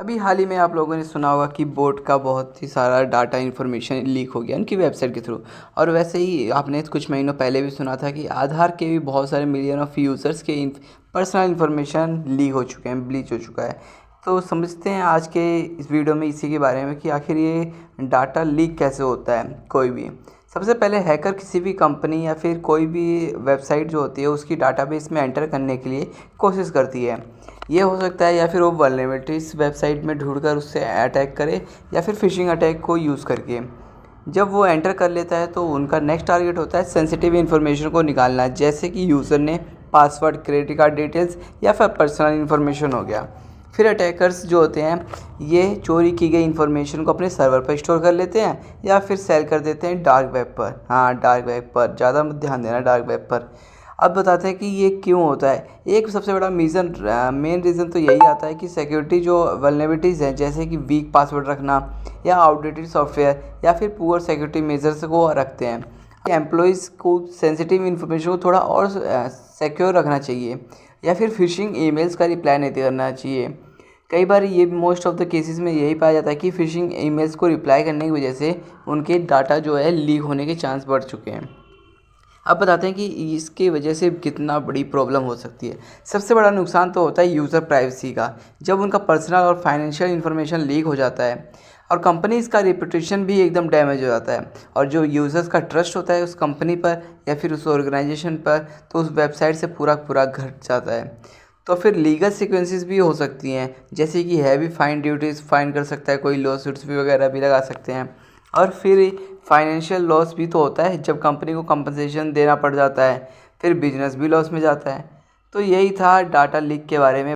अभी हाल ही में आप लोगों ने सुना होगा कि बोट का बहुत ही सारा डाटा इन्फॉर्मेशन लीक हो गया उनकी वेबसाइट के थ्रू। और वैसे ही आपने कुछ महीनों पहले भी सुना था कि आधार के भी बहुत सारे मिलियन ऑफ यूज़र्स के पर्सनल इन्फॉर्मेशन लीक हो चुके हैं, ब्लीच हो चुका है। तो समझते हैं आज के इस वीडियो में इसी के बारे में कि आखिर ये डाटा लीक कैसे होता है। कोई भी सबसे पहले हैकर किसी भी कंपनी या फिर कोई भी वेबसाइट जो होती है उसकी डाटाबेस में एंटर करने के लिए कोशिश करती है। ये हो सकता है या फिर वो वल्नरेबिलिटीज़ वेबसाइट में ढूंढकर उससे अटैक करे या फिर फिशिंग अटैक को यूज़ करके। जब वो एंटर कर लेता है तो उनका नेक्स्ट टारगेट होता है सेंसिटिव इन्फॉर्मेशन को निकालना, जैसे कि यूज़र ने पासवर्ड, क्रेडिट कार्ड डिटेल्स या फिर पर्सनल इन्फॉर्मेशन हो गया। फिर अटैकर्स जो होते हैं ये चोरी की गई इन्फॉर्मेशन को अपने सर्वर पर स्टोर कर लेते हैं या फिर सेल कर देते हैं डार्क वेब पर। हाँ, डार्क वेब पर ज़्यादा मत ध्यान देना, डार्क वेब पर। अब बताते हैं कि ये क्यों होता है। एक सबसे बड़ा मेन रीज़न तो यही आता है कि सिक्योरिटी जो वल्नरेबिलिटीज़ हैं, जैसे कि वीक पासवर्ड रखना या आउटडेटेड सॉफ्टवेयर या फिर पुअर सिक्योरिटी मेजर्स को रखते हैं। एम्प्लॉयज़ को सेंसिटिव इन्फॉर्मेशन को थोड़ा और सिक्योर रखना चाहिए या फिर फिशिंग ईमेल्स का रिप्लाई नहीं करना चाहिए। कई बार ये मोस्ट ऑफ द केसेस में यही पाया जाता है कि फिशिंग ईमेल्स को रिप्लाई करने की वजह से उनके डाटा जो है लीक होने के चांस बढ़ चुके हैं। अब बताते हैं कि इसकी वजह से कितना बड़ी प्रॉब्लम हो सकती है। सबसे बड़ा नुकसान तो होता है यूज़र प्राइवेसी का, जब उनका पर्सनल और फाइनेंशियल इन्फॉर्मेशन लीक हो जाता है और कंपनीज़ का रेपुटेशन भी एकदम डैमेज हो जाता है। और जो यूज़र्स का ट्रस्ट होता है उस कंपनी पर या फिर उस ऑर्गेनाइजेशन पर, तो उस वेबसाइट से पूरा पूरा घट जाता है। तो फिर लीगल सीक्वेंसेस भी हो सकती हैं, जैसे कि हैवी फाइन ड्यूटीज़ फाइन कर सकता है कोई, लॉ सूट्स भी वगैरह भी लगा सकते हैं। और फिर फाइनेंशियल लॉस भी तो होता है जब कंपनी को कंपनसेशन देना पड़ जाता है, फिर बिजनेस भी लॉस में जाता है। तो यही था डाटा लीक के बारे में।